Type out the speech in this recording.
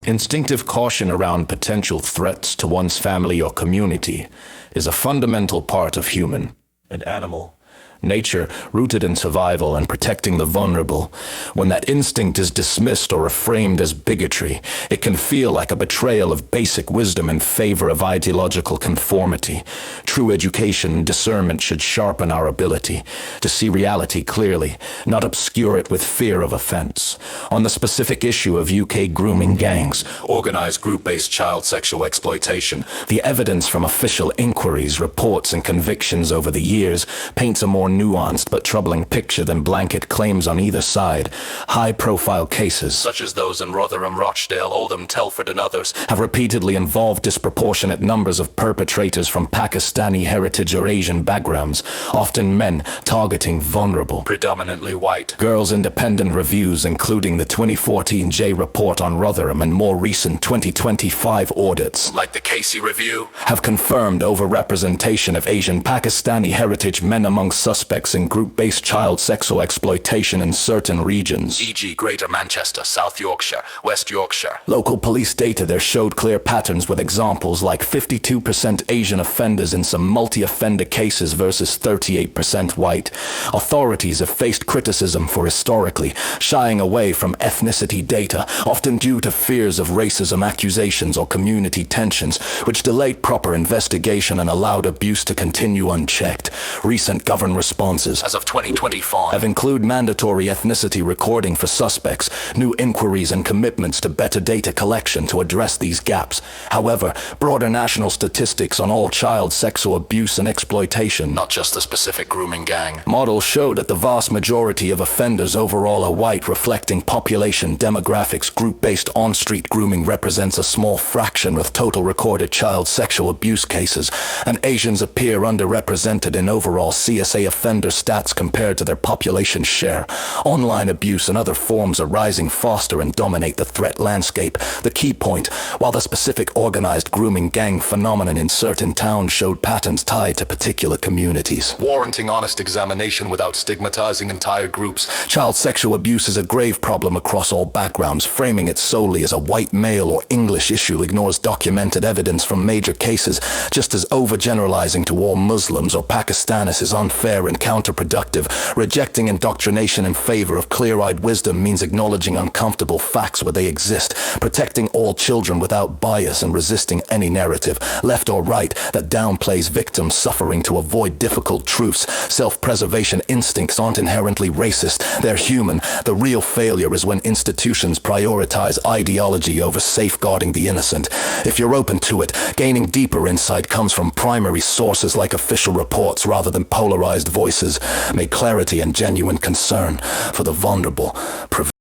Instinctive caution around potential threats to one's family or community is a fundamental part of human and animal nature, rooted in survival and protecting the vulnerable. When that instinct is dismissed or reframed as bigotry, it can feel like a betrayal of basic wisdom in favor of ideological conformity. True education and discernment should sharpen our ability to see reality clearly, not obscure it with fear of offense. On the specific issue of UK grooming gangs, organized group-based child sexual exploitation, the evidence from official inquiries, reports, and convictions over the years paints a more nuanced but troubling picture than blanket claims on either side. High-profile cases, such as those in Rotherham, Rochdale, Oldham, Telford, and others, have repeatedly involved disproportionate numbers of perpetrators from Pakistani heritage or Asian backgrounds, often men targeting vulnerable, predominantly white girls. Independent reviews, including the 2014 J report on Rotherham and more recent 2025 audits, like the Casey Review, have confirmed overrepresentation of Asian Pakistani heritage men among suspects in group-based child sexual exploitation in certain regions, e.g. Greater Manchester, South Yorkshire, West Yorkshire. Local police data there showed clear patterns, with examples like 52% Asian offenders in some multi-offender cases versus 38% white. Authorities have faced criticism for historically shying away from ethnicity data, often due to fears of racism accusations or community tensions, which delayed proper investigation and allowed abuse to continue unchecked. Recent government responses, as of 2025, have included mandatory ethnicity recording for suspects, new inquiries, and commitments to better data collection to address these gaps. However, broader national statistics on all child sexual abuse and exploitation, not just the specific grooming gang, models show that the vast majority of offenders overall are white, reflecting population demographics. Group-based on-street grooming represents a small fraction of total recorded child sexual abuse cases, and Asians appear underrepresented in overall CSA offender stats compared to their population share. Online abuse and other forms are rising faster and dominate the threat landscape. The key point, while the specific organized grooming gang phenomenon in certain towns showed patterns tied to particular communities, warranting honest examination without stigmatizing entire groups, child sexual abuse is a grave problem across all backgrounds. Framing it solely as a white male or English issue ignores documented evidence from major cases, just as overgeneralizing to all Muslims or Pakistanis is unfair and counterproductive. Rejecting indoctrination in favor of clear-eyed wisdom means acknowledging uncomfortable facts where they exist, protecting all children without bias, and resisting any narrative, left or right, that downplays victims' suffering to avoid difficult truths. Self-preservation instincts aren't inherently racist, they're human. The real failure is when institutions prioritize ideology over safeguarding the innocent. If you're open to it, gaining deeper insight comes from primary sources like official reports rather than polarized voices. May clarity and genuine concern for the vulnerable prevail.